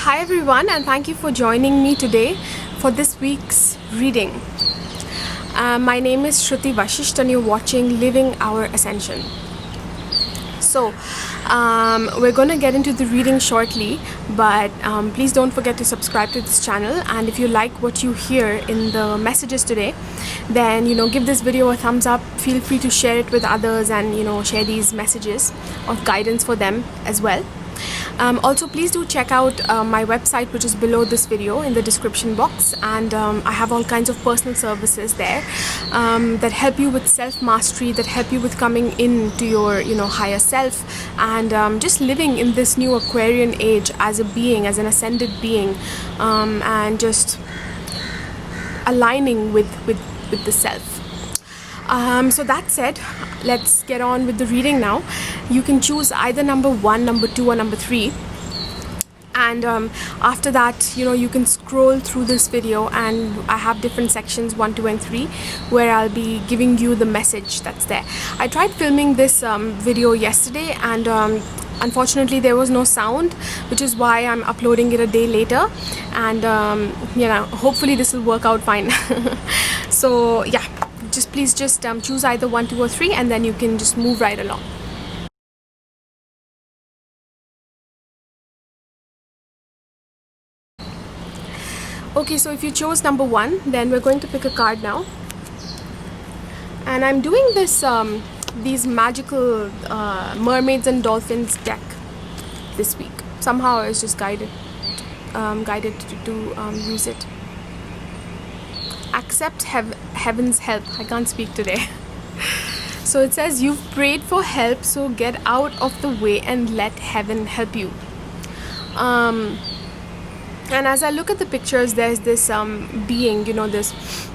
Hi everyone, and thank you for joining me today for this week's reading. My name is Shruti Vashist and you're watching Living Our Ascension. So we're going to get into the reading shortly, but please don't forget to subscribe to this channel, and if you like what you hear in the messages today, then give this video a thumbs up. Feel free to share it with others and share these messages of guidance for them as well. Also, please do check out my website, which is below this video in the description box, and I have all kinds of personal services there that help you with self-mastery, that help you with coming into your higher self, and just living in this new Aquarian age as a being, as an ascended being, and just aligning with the self. So that said, let's get on with the reading now. You can choose either number 1, number 2 or number 3, and after that you can scroll through this video, and I have different sections 1, 2 and 3 where I'll be giving you the message that's there. I tried filming this video yesterday, and unfortunately there was no sound, which is why I'm uploading it a day later, and hopefully this will work out fine. So yeah, please choose either 1, 2 or 3, and then you can just move right along. Okay, so if you chose number 1, then we're going to pick a card now, and I'm doing this these magical mermaids and dolphins deck this week. Somehow I was just guided to use it. Accept heaven's help. I can't speak today. So it says, you've prayed for help, so get out of the way and let heaven help you. And as I look at the pictures, there's this being, this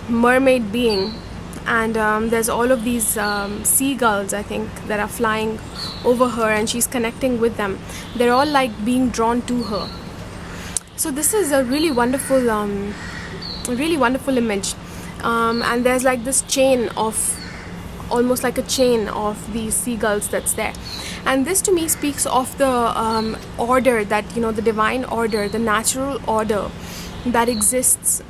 mermaid being, and there's all of these seagulls, I think, that are flying over her, and she's connecting with them. They're all like being drawn to her. So this is a really wonderful image, and there's like this chain of, almost like a chain of these seagulls that's there, and this to me speaks of the order that the divine order, the natural order that exists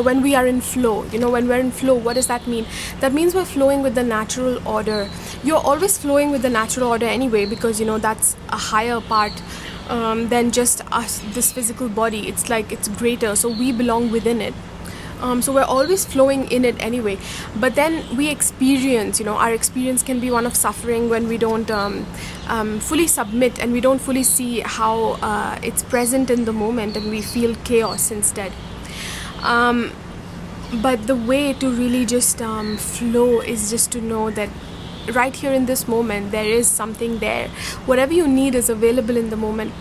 when we are in flow. When we're in flow, what does that mean? That means we're flowing with the natural order. You're always flowing with the natural order anyway, because that's a higher part than just us, this physical body. It's like it's greater, so we belong within it. So we're always flowing in it anyway, but then we experience, our experience can be one of suffering when we don't fully submit, and we don't fully see how it's present in the moment, and we feel chaos instead. But the way to really just flow is just to know that right here in this moment there is something there. Whatever you need is available in the moment,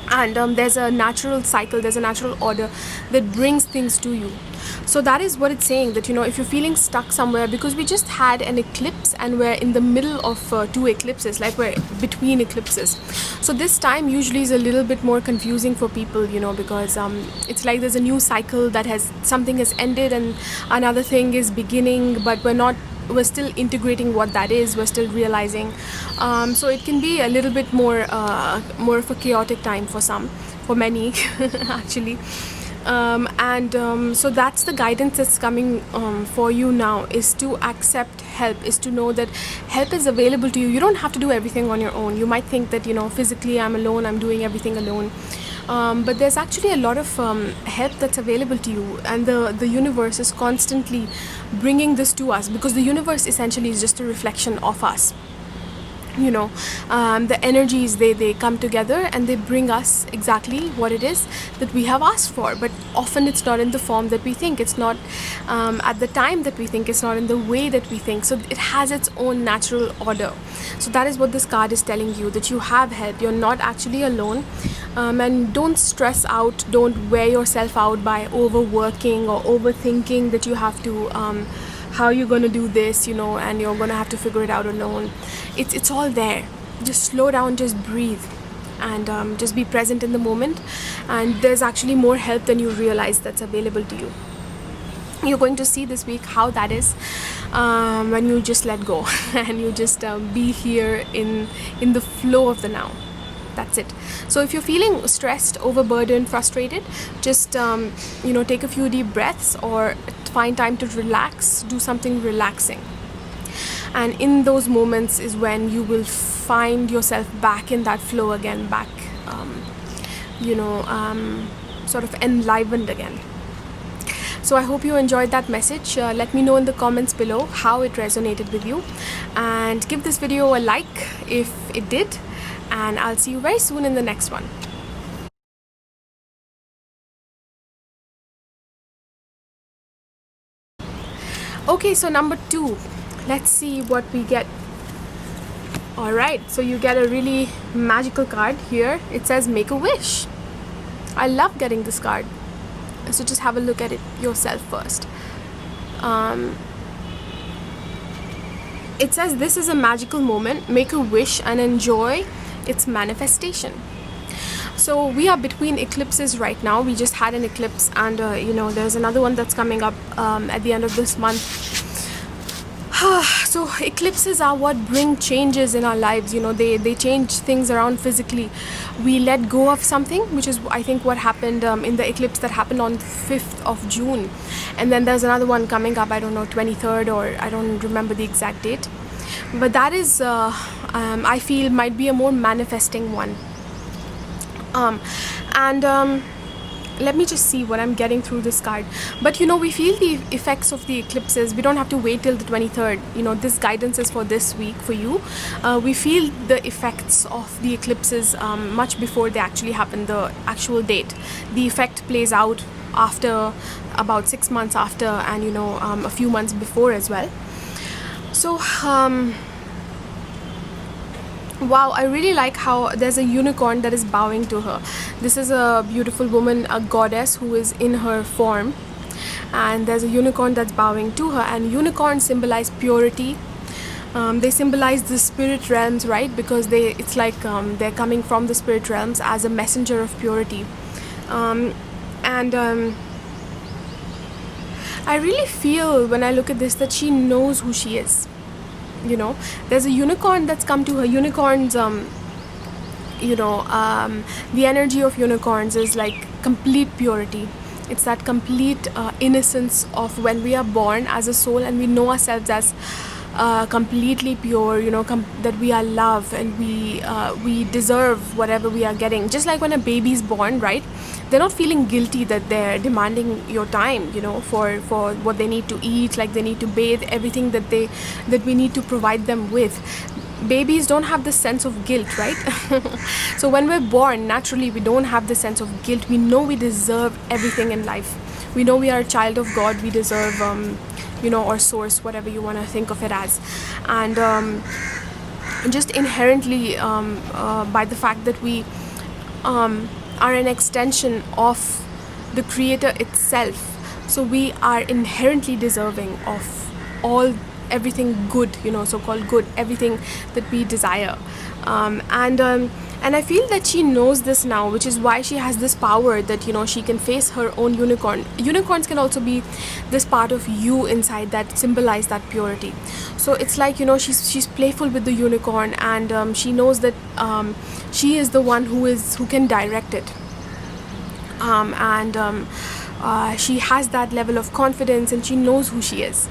and there's a natural cycle, there's a natural order that brings things to you. So that is what it's saying, that if you're feeling stuck somewhere, because we just had an eclipse and we're in the middle of 2 eclipses, like we're between eclipses. So this time usually is a little bit more confusing for people, because it's like there's a new cycle something has ended and another thing is beginning, but we're still integrating what that is, we're still realizing. So it can be a little bit more of a chaotic time for many actually. So that's the guidance that's coming for you now, is to accept help, is to know that help is available to you. You don't have to do everything on your own. You might think that physically I'm alone, I'm doing everything alone, but there's actually a lot of help that's available to you, and the universe is constantly bringing this to us, because the universe essentially is just a reflection of us. The energies, they come together and they bring us exactly what it is that we have asked for, but often it's not in the form that we think, it's not at the time that we think, it's not in the way that we think. So it has its own natural order. So that is what this card is telling you, that you have help, you're not actually alone, and don't stress out, don't wear yourself out by overworking or overthinking that you have to how you're going to do this, and you're going to have to figure it out alone. It's all there. Just slow down, just breathe, and just be present in the moment, and there's actually more help than you realize that's available to you. You're going to see this week how that is when you just let go and you just be here in the flow of the now. That's it. So if you're feeling stressed, overburdened, frustrated, just take a few deep breaths or find time to relax, do something relaxing. And in those moments is when you will find yourself back in that flow again, back sort of enlivened again. So I hope you enjoyed that message. Let me know in the comments below how it resonated with you, and give this video a like if it did, and I'll see you very soon in the next one. Okay, so number 2, let's see what we get. Alright, so you get a really magical card here. It says make a wish. I love getting this card. So just have a look at it yourself first. It says this is a magical moment. Make a wish and enjoy its manifestation. So we are between eclipses right now. We just had an eclipse, and there's another one that's coming up at the end of this month. So eclipses are what bring changes in our lives. They change things around physically. We let go of something, which is I think what happened in the eclipse that happened on 5th of June. And then there's another one coming up, I don't know, 23rd, or I don't remember the exact date. But that is, I feel, might be a more manifesting one. Let me just see what I'm getting through this card. But we feel the effects of the eclipses. We don't have to wait till the 23rd. This guidance is for this week for you. We feel the effects of the eclipses much before they actually happen, the actual date. The effect plays out after about 6 months after, and a few months before as well. So wow, I really like how there's a unicorn that is bowing to her. This is a beautiful woman, a goddess who is in her form, and there's a unicorn that's bowing to her. And unicorns symbolize purity. They symbolize the spirit realms, right? Because it's like they're coming from the spirit realms as a messenger of purity. I really feel when I look at this that she knows who she is. There's a unicorn that's come to her. Unicorns, the energy of unicorns is like complete purity. It's that complete innocence of when we are born as a soul, and we know ourselves as completely pure, that we are love, and we deserve whatever we are getting. Just like when a baby's born, right? They're not feeling guilty that they're demanding your time, for what they need to eat, like they need to bathe, everything that we need to provide them with. Babies don't have this sense of guilt, right? So when we're born, naturally we don't have the sense of guilt. We know we deserve everything in life. We know we are a child of God. We deserve or source, whatever you want to think of it as. And just inherently by the fact that we are an extension of the Creator itself, so we are inherently deserving of everything good, so-called good, everything that we desire. And I feel that she knows this now, which is why she has this power that she can face her own unicorn. Unicorns can also be this part of you inside that symbolize that purity. So it's like she's playful with the unicorn, and she knows that she is the one who can direct it. She has that level of confidence, and she knows who she is.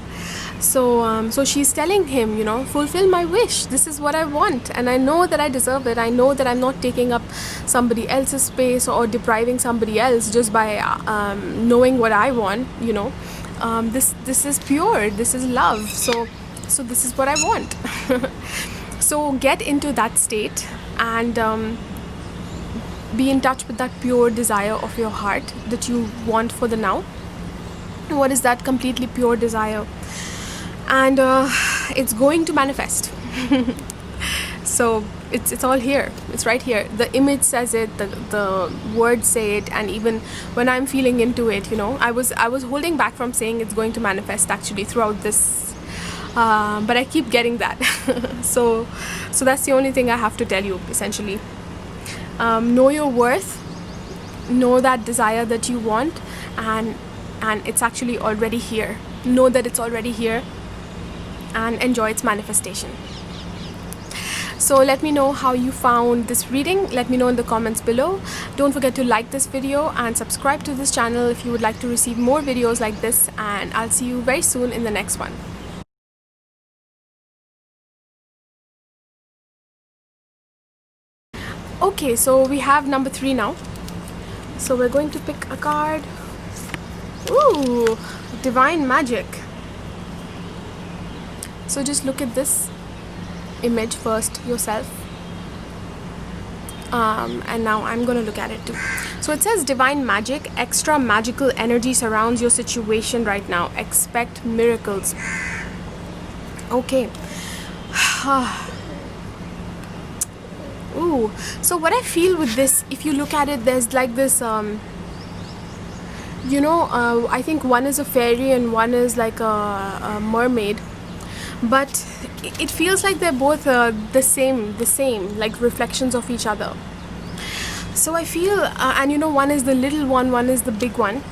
So she's telling him, fulfill my wish. This is what I want, and I know that I deserve it. I know that I'm not taking up somebody else's space or depriving somebody else just by knowing what I want. This is pure. This is love. So this is what I want. So get into that state and be in touch with that pure desire of your heart that you want for the now. What is that completely pure desire? And it's going to manifest. So it's all here. It's right here. The image says it, the words say it, and even when I'm feeling into it, I was holding back from saying it's going to manifest actually throughout this, but I keep getting that. So that's the only thing I have to tell you essentially. Know your worth, know that desire that you want, and it's actually already here. Know that it's already here, and enjoy its manifestation. So let me know how you found this reading. Let me know in the comments below. Don't forget to like this video and subscribe to this channel if you would like to receive more videos like this, and I'll see you very soon in the next one. Okay, so we have number 3 now. So we're going to pick a card. Ooh, Divine Magic. So just look at this image first yourself. And now I'm going to look at it too. So it says Divine Magic, extra magical energy surrounds your situation right now. Expect miracles. Okay. Ooh, so what I feel with this, if you look at it, there's like this, I think one is a fairy and one is like a mermaid. But it feels like they're both the same, like reflections of each other. So I feel, one is the little one is the big one.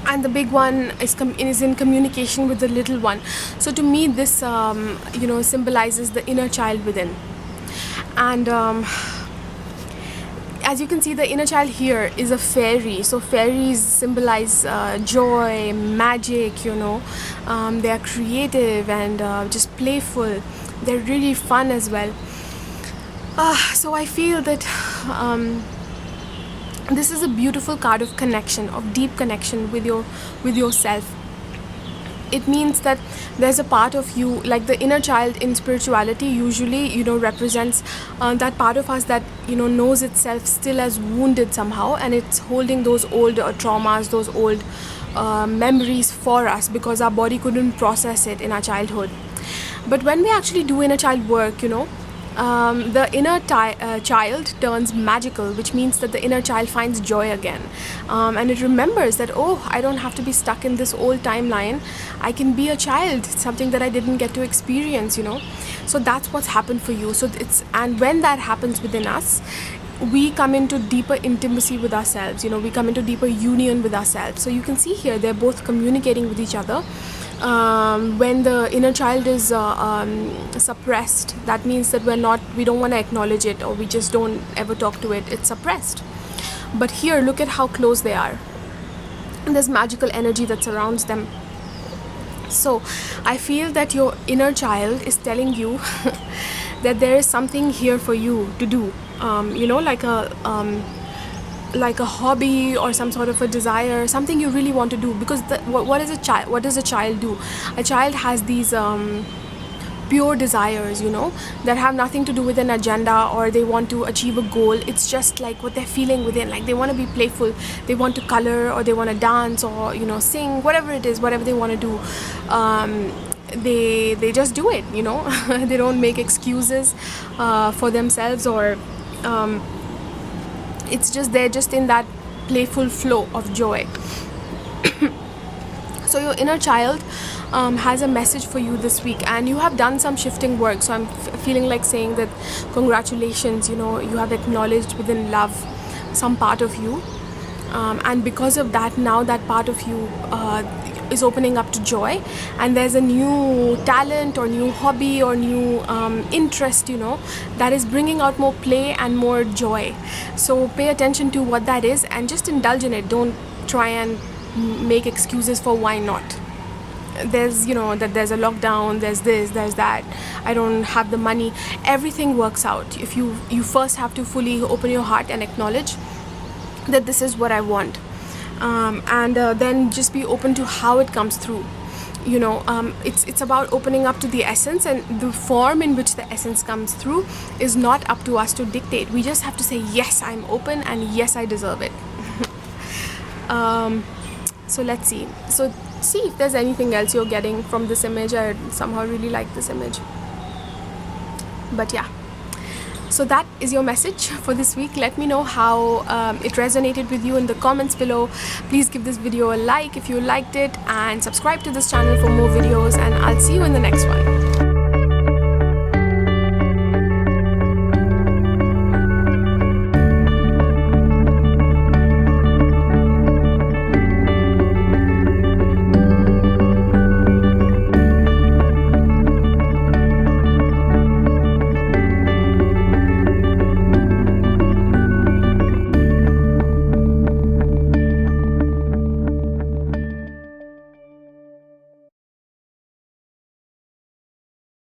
And the big one is in communication with the little one. So to me, this, symbolizes the inner child within. And as you can see, the inner child here is a fairy. So fairies symbolize joy, magic, they are creative and just playful. They're really fun as well. So I feel that this is a beautiful card of connection, of deep connection with yourself. It means that there's a part of you, like the inner child in spirituality usually, represents that part of us that, knows itself still as wounded somehow, and it's holding those old traumas, those old memories for us because our body couldn't process it in our childhood. But when we actually do inner child work, the inner child turns magical, which means that the inner child finds joy again, and it remembers that, oh, I don't have to be stuck in this old timeline. I can be a child, something that I didn't get to experience, So that's what's happened for you. And when that happens within us, we come into deeper intimacy with ourselves, we come into deeper union with ourselves. So you can see here they're both communicating with each other. When the inner child is suppressed, that means that we don't want to acknowledge it, or we just don't ever talk to it. It's suppressed. But here, look at how close they are. And there's magical energy that surrounds them. So I feel that your inner child is telling you that there is something here for you to do, like a hobby or some sort of a desire, something you really want to do. Because what does a child do? A child has these pure desires, that have nothing to do with an agenda, or they want to achieve a goal. It's just like what they're feeling within, like they want to be playful, they want to color, or they want to dance, or sing, whatever it is, whatever they want to do. They just do it, they don't make excuses for themselves, or it's just they're just in that playful flow of joy. So your inner child has a message for you this week, and you have done some shifting work. So I'm feeling like saying that congratulations, you have acknowledged within love some part of you, and because of that, now that part of you is opening up to joy, and there's a new talent or new hobby or new interest, that is bringing out more play and more joy. So pay attention to what that is and just indulge in it. Don't try and make excuses for why not. There's that there's a lockdown, there's this, there's that, I don't have the money. Everything works out if you first have to fully open your heart and acknowledge that this is what I want, and then just be open to how it comes through. It's about opening up to the essence, and the form in which the essence comes through is not up to us to dictate. We just have to say, yes, I'm open, and yes, I deserve it. So let's see. So see if there's anything else you're getting from this image. I somehow really like this image. But yeah. So that is your message for this week. Let me know how it resonated with you in the comments below. Please give this video a like if you liked it, and subscribe to this channel for more videos, and I'll see you in the next one.